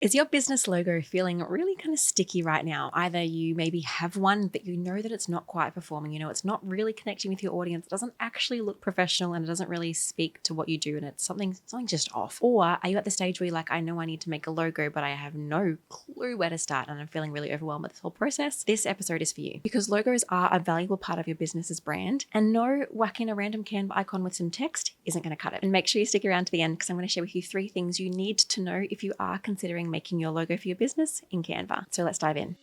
Is your business logo feeling really kind of sticky right now? Either you maybe have one, but you know that it's not quite performing, it's not really connecting with your audience, it doesn't actually look professional and it doesn't really speak to what you do and it's something just off. Or are you at the stage where you're like, I know I need to make a logo, but I have no clue where to start and I'm feeling really overwhelmed with this whole process? This episode is for you because logos are a valuable part of your business's brand, and no whacking a random Canva icon with some text isn't going to cut it. And make sure you stick around to the end because I'm going to share with you 3 things you need to know if you are considering making your logo for your business in Canva. So let's dive in.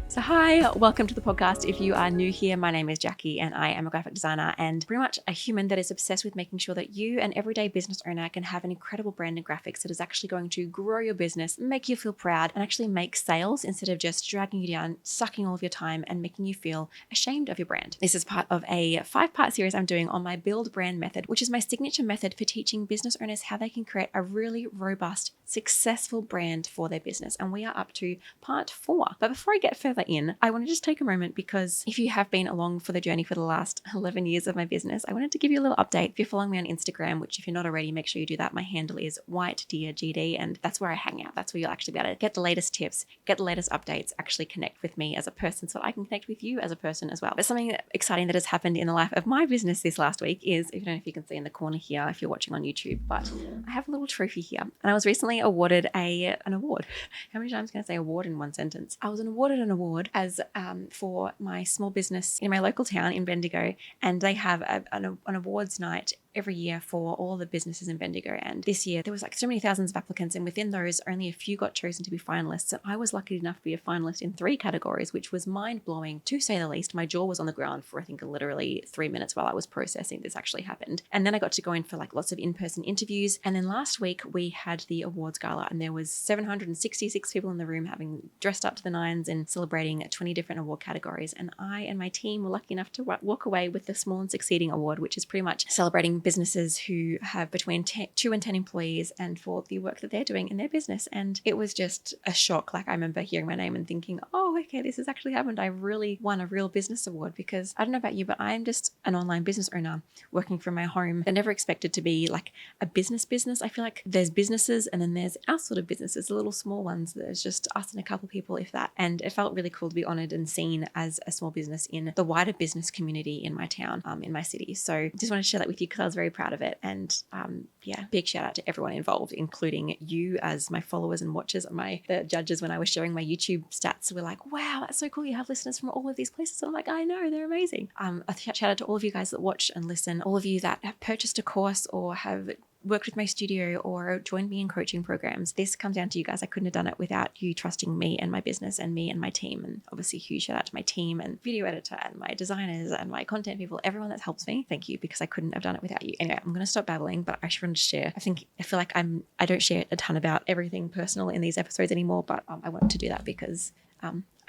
So hi, welcome to the podcast. If you are new here, my name is Jacqui and I am a graphic designer and pretty much a human that is obsessed with making sure that you, an everyday business owner, can have an incredible brand and graphics that is actually going to grow your business, make you feel proud, and actually make sales instead of just dragging you down, sucking all of your time and making you feel ashamed of your brand. This is part of a 5-part series I'm doing on my Build Brand Method, which is my signature method for teaching business owners how they can create a really robust, successful brand for their business. And we are up to part 4. But before I get further in, I want to just take a moment because if you have been along for the journey for the last 11 years of my business, I wanted to give you a little update. If you're following me on Instagram, which if you're not already, make sure you do that. My handle is whitedeergd and that's where I hang out. That's where you'll actually be able to get the latest tips, get the latest updates, actually connect with me as a person so I can connect with you as a person as well. There's something exciting that has happened in the life of my business this last week is, I don't know if you can see in the corner here if you're watching on YouTube, but I have a little trophy here and I was recently awarded an award. How many times can I say award in one sentence? I was awarded an award as for my small business in my local town in Bendigo, and they have an awards night every year for all the businesses in Bendigo. And this year there was like so many thousands of applicants, and within those only a few got chosen to be finalists. And I was lucky enough to be a finalist in 3 categories, which was mind-blowing to say the least. My jaw was on the ground for I think literally 3 minutes while I was processing this actually happened. And then I got to go in for like lots of in-person interviews. And then last week we had the awards gala and there was 766 people in the room having dressed up to the nines and celebrating 20 different award categories. And I and my team were lucky enough to walk away with the Small and Succeeding Award, which is pretty much celebrating businesses who have between 2 and 10 employees and for the work that they're doing in their business. And it was just a shock. Like I remember hearing my name and thinking, oh, okay, this has actually happened. I really won a real business award because I don't know about you, but I'm just an online business owner working from my home. I never expected to be like a business. I feel like there's businesses and then there's our sort of businesses, the little small ones. There's just us and a couple people, if that. And it felt really cool to be honored and seen as a small business in the wider business community in my town, in my city. So just wanted to share that with you because I was very proud of it. And big shout out to everyone involved, including you as my followers and watchers. The judges, when I was sharing my YouTube stats, were like, wow, that's so cool. You have listeners from all of these places. And I'm like, I know, they're amazing. A shout out to all of you guys that watch and listen, all of you that have purchased a course or have worked with my studio or joined me in coaching programs. This comes down to you guys. I couldn't have done it without you trusting me and my business and me and my team. And obviously huge shout out to my team and video editor and my designers and my content people, everyone that helps me. Thank you, because I couldn't have done it without you. Anyway, I'm going to stop babbling, but I just wanted to share. I feel like I don't share a ton about everything personal in these episodes anymore, but I wanted to do that because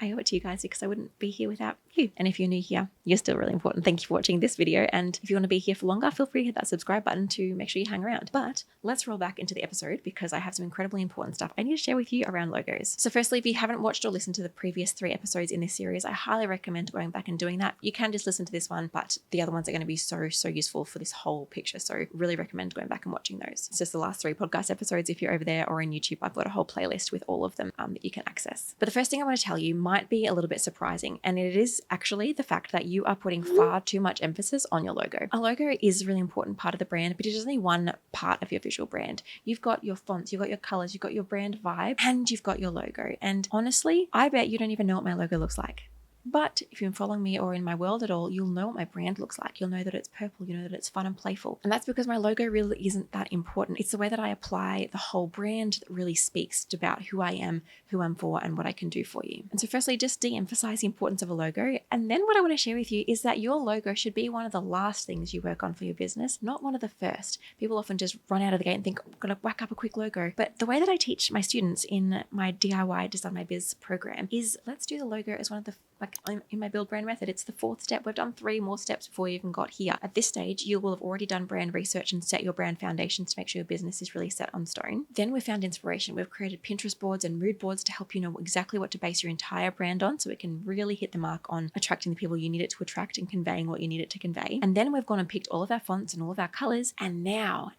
I owe it to you guys because I wouldn't be here without you. And if you're new here, you're still really important. Thank you for watching this video. And if you want to be here for longer, feel free to hit that subscribe button to make sure you hang around. But let's roll back into the episode because I have some incredibly important stuff I need to share with you around logos. So firstly, if you haven't watched or listened to the previous 3 episodes in this series, I highly recommend going back and doing that. You can just listen to this one, but the other ones are going to be so useful for this whole picture. So really recommend going back and watching those. It's just the last 3 podcast episodes. If you're over there or on YouTube, I've got a whole playlist with all of them that you can access. But the first thing I want to tell you might be a little bit surprising, and it is actually the fact that you are putting far too much emphasis on your logo. A logo is a really important part of the brand, but it is only one part of your visual brand. You've got your fonts, you've got your colors, you've got your brand vibe, and you've got your logo. And honestly, I bet you don't even know what my logo looks like. But if you've been following me or in my world at all, you'll know what my brand looks like. You'll know that it's purple. You know that it's fun and playful. And that's because my logo really isn't that important. It's the way that I apply the whole brand that really speaks about who I am, who I'm for, and what I can do for you. And so firstly, just de-emphasize the importance of a logo. And then what I want to share with you is that your logo should be one of the last things you work on for your business, not one of the first. People often just run out of the gate and think, I'm going to whack up a quick logo. But the way that I teach my students in my DIY Design My Biz program is let's do the logo as one of the like in my build brand method, it's the 4th step. We've done 3 more steps before you even got here. At this stage, you will have already done brand research and set your brand foundations to make sure your business is really set on stone. Then we found inspiration. We've created Pinterest boards and mood boards to help you know exactly what to base your entire brand on, so it can really hit the mark on attracting the people you need it to attract and conveying what you need it to convey. And then we've gone and picked all of our fonts and all of our colors. And now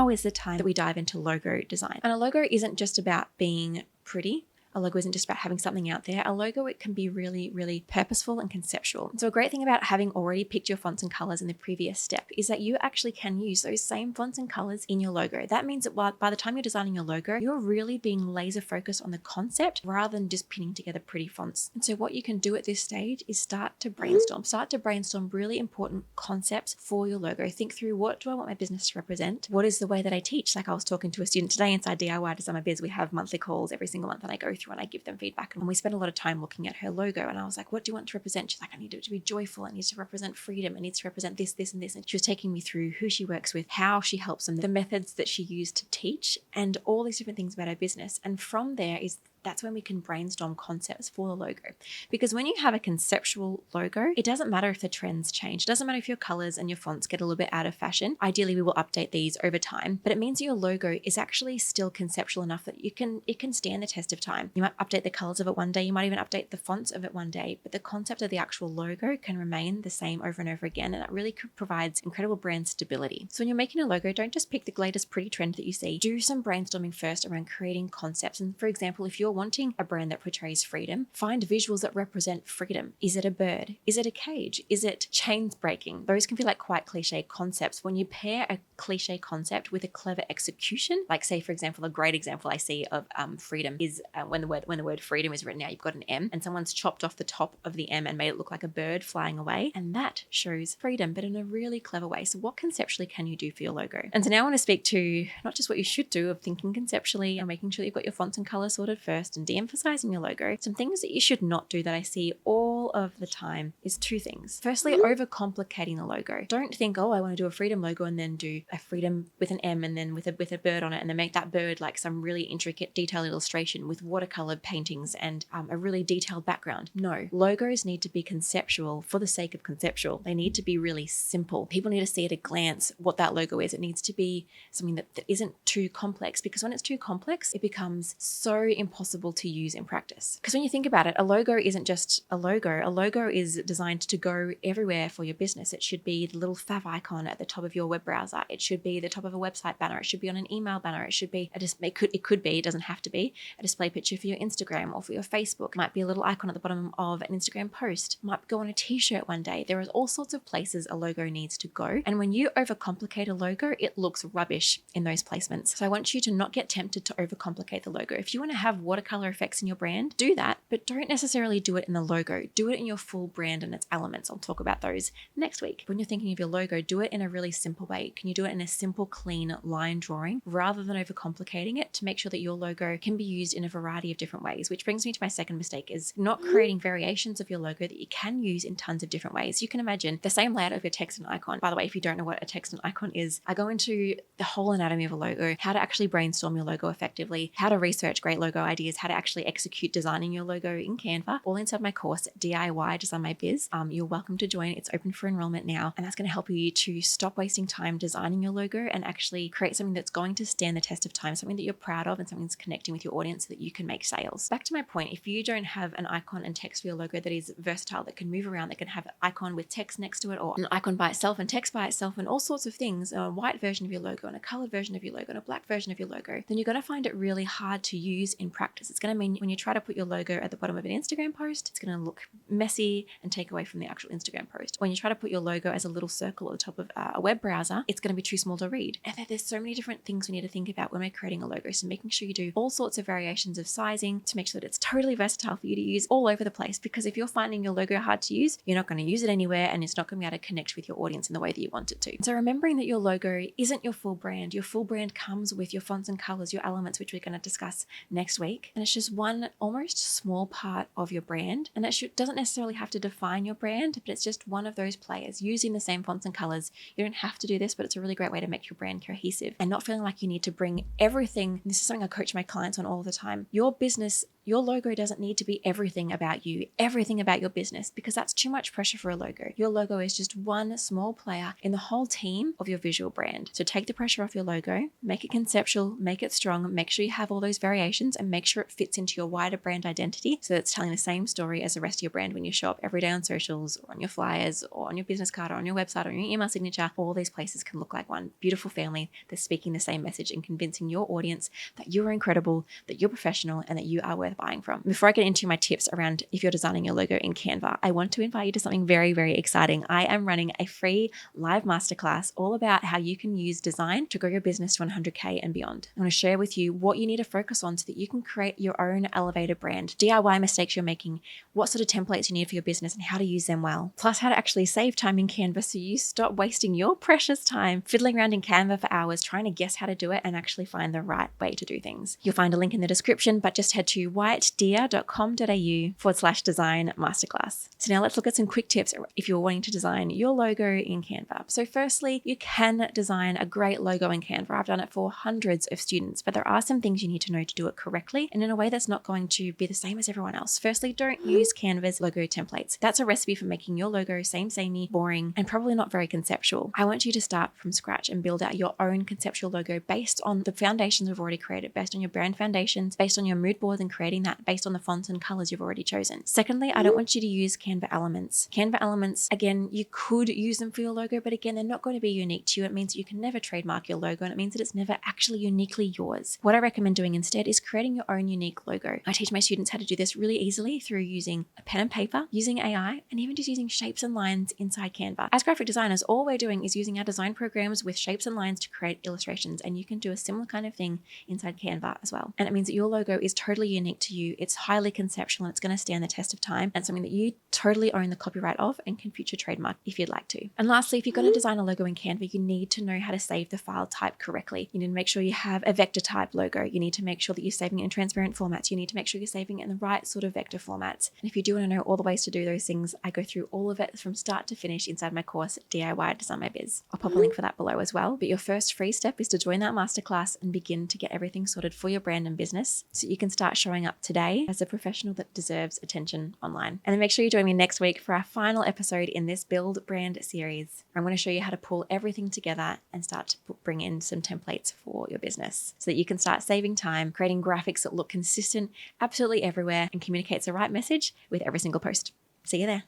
is the time that we dive into logo design. And a logo isn't just about being pretty. A logo isn't just about having something out there. A logo, it can be really, really purposeful and conceptual. So a great thing about having already picked your fonts and colors in the previous step is that you actually can use those same fonts and colors in your logo. That means that by the time you're designing your logo, you're really being laser focused on the concept rather than just pinning together pretty fonts. And so what you can do at this stage is start to brainstorm really important concepts for your logo. Think through, what do I want my business to represent? What is the way that I teach? Like I was talking to a student today inside DIY Design My Biz. We have monthly calls every single month, and I go through and I give them feedback. And we spend a lot of time looking at her logo. And I was like, what do you want to represent? She's like, I need it to be joyful. It needs to represent freedom. It needs to represent this, this, and this. And she was taking me through who she works with, how she helps them, the methods that she used to teach, and all these different things about her business. And from there that's when we can brainstorm concepts for the logo. Because when you have a conceptual logo, it doesn't matter if the trends change. It doesn't matter if your colors and your fonts get a little bit out of fashion. Ideally, we will update these over time, but it means your logo is actually still conceptual enough that it can stand the test of time. You might update the colors of it one day. You might even update the fonts of it one day, but the concept of the actual logo can remain the same over and over again. And that really provides incredible brand stability. So when you're making a logo, don't just pick the latest pretty trend that you see. Do some brainstorming first around creating concepts. And for example, if you're wanting a brand that portrays freedom, find visuals that represent freedom. Is it a bird? Is it a cage? Is it chains breaking? Those can feel like quite cliche concepts. When you pair a cliche concept with a clever execution, like say, for example, a great example I see of freedom is when the word freedom is written out, you've got an M and someone's chopped off the top of the M and made it look like a bird flying away. And that shows freedom, but in a really clever way. So what conceptually can you do for your logo? And so now I want to speak to not just what you should do of thinking conceptually and making sure that you've got your fonts and colors sorted first and de-emphasizing your logo. Some things that you should not do that I see all of the time is 2 things. Firstly, overcomplicating the logo. Don't think, oh, I want to do a freedom logo and then do a freedom with an M and then with a bird on it, and then make that bird like some really intricate detailed illustration with watercolor paintings and a really detailed background. No, logos need to be conceptual for the sake of conceptual. They need to be really simple. People need to see at a glance what that logo is. It needs to be something that isn't too complex, because when it's too complex, it becomes so impossible to use in practice. Because when you think about it, a logo isn't just a logo. A logo is designed to go everywhere for your business. It should be the little fav icon at the top of your web browser. It should be the top of a website banner. It should be on an email banner. It should be it doesn't have to be a display picture for your Instagram or for your Facebook. It might be a little icon at the bottom of an Instagram post. It might go on a t-shirt one day. There are all sorts of places a logo needs to go. And when you overcomplicate a logo, it looks rubbish in those placements. So I want you to not get tempted to overcomplicate the logo. If you want to have watercolor effects in your brand, do that, but don't necessarily do it in the logo. Do it in your full brand and its elements. I'll talk about those next week. When you're thinking of your logo, do it in a really simple way. Can you do it in a simple, clean line drawing rather than overcomplicating it, to make sure that your logo can be used in a variety of different ways? Which brings me to my second mistake, is not creating variations of your logo that you can use in tons of different ways. You can imagine the same layout of your text and icon. By the way, if you don't know what a text and icon is, I go into the whole anatomy of a logo, how to actually brainstorm your logo effectively, how to research great logo ideas, how to actually execute designing your logo in Canva, all inside my course, DIY Design My Biz. You're welcome to join. It's open for enrollment now. And that's going to help you to stop wasting time designing your logo and actually create something that's going to stand the test of time, something that you're proud of and something that's connecting with your audience so that you can make sales. Back to my point, if you don't have an icon and text for your logo that is versatile, that can move around, that can have an icon with text next to it, or an icon by itself and text by itself and all sorts of things, a white version of your logo and a colored version of your logo and a black version of your logo, then you're going to find it really hard to use in practice. It's going to mean when you try to put your logo at the bottom of an Instagram post, it's going to look messy and take away from the actual Instagram post. When you try to put your logo as a little circle at the top of a web browser, it's going to be too small to read. And there's so many different things we need to think about when we're creating a logo. So making sure you do all sorts of variations of sizing to make sure that it's totally versatile for you to use all over the place. Because if you're finding your logo hard to use, you're not going to use it anywhere and it's not going to be able to connect with your audience in the way that you want it to. So remembering that your logo isn't your full brand. Your full brand comes with your fonts and colors, your elements, which we're going to discuss next week. And it's just one almost small part of your brand. And it doesn't necessarily have to define your brand, but it's just one of those players using the same fonts and colors. You don't have to do this, but it's a really great way to make your brand cohesive and not feeling like you need to bring everything. This is something I coach my clients on all the time. Your business Your logo doesn't need to be everything about you, everything about your business, because that's too much pressure for a logo. Your logo is just one small player in the whole team of your visual brand. So take the pressure off your logo, make it conceptual, make it strong, make sure you have all those variations, and make sure it fits into your wider brand identity so that it's telling the same story as the rest of your brand when you show up every day on socials or on your flyers or on your business card or on your website or on your email signature. All these places can look like one beautiful family that's speaking the same message and convincing your audience that you're incredible, that you're professional, and that you are worth buying from. Before I get into my tips around if you're designing your logo in Canva, I want to invite you to something very, very exciting. I am running a free live masterclass all about how you can use design to grow your business to 100K and beyond. I want to share with you what you need to focus on so that you can create your own elevated brand, DIY mistakes you're making, what sort of templates you need for your business and how to use them well, plus how to actually save time in Canva so you stop wasting your precious time fiddling around in Canva for hours trying to guess how to do it and actually find the right way to do things. You'll find a link in the description, but just head to whitedeer.com.au/design masterclass. So now let's look at some quick tips if you're wanting to design your logo in Canva. So firstly, you can design a great logo in Canva. I've done it for hundreds of students, but there are some things you need to know to do it correctly and in a way that's not going to be the same as everyone else. Firstly, don't use Canva's logo templates. That's a recipe for making your logo samey, boring, and probably not very conceptual. I want you to start from scratch and build out your own conceptual logo based on the foundations we've already created, based on your brand foundations, based on your mood boards and creating that, based on the fonts and colors you've already chosen. Secondly, I don't want you to use Canva elements. Canva elements, again, you could use them for your logo, but again, they're not going to be unique to you. It means you can never trademark your logo, and it means that it's never actually uniquely yours. What I recommend doing instead is creating your own unique logo. I teach my students how to do this really easily through using a pen and paper, using AI, and even just using shapes and lines inside Canva. As graphic designers, all we're doing is using our design programs with shapes and lines to create illustrations, and you can do a similar kind of thing inside Canva as well. And it means that your logo is totally unique to you. It's highly conceptual and it's going to stand the test of time, and something that you totally own the copyright of and can future trademark if you'd like to. And lastly, if you're going to design a logo in Canva, you need to know how to save the file type correctly. You need to make sure you have a vector type logo. You need to make sure that you're saving it in transparent formats. You need to make sure you're saving it in the right sort of vector formats. And if you do want to know all the ways to do those things, I go through all of it from start to finish inside my course, DIY Design My Biz. I'll pop a link for that below as well. But your first free step is to join that masterclass and begin to get everything sorted for your brand and business so you can start showing up today as a professional that deserves attention online. And then make sure you join me next week for our final episode in this Build Brand series. I'm going to show you how to pull everything together and start to bring in some templates for your business so that you can start saving time, creating graphics that look consistent absolutely everywhere and communicates the right message with every single post. See you there.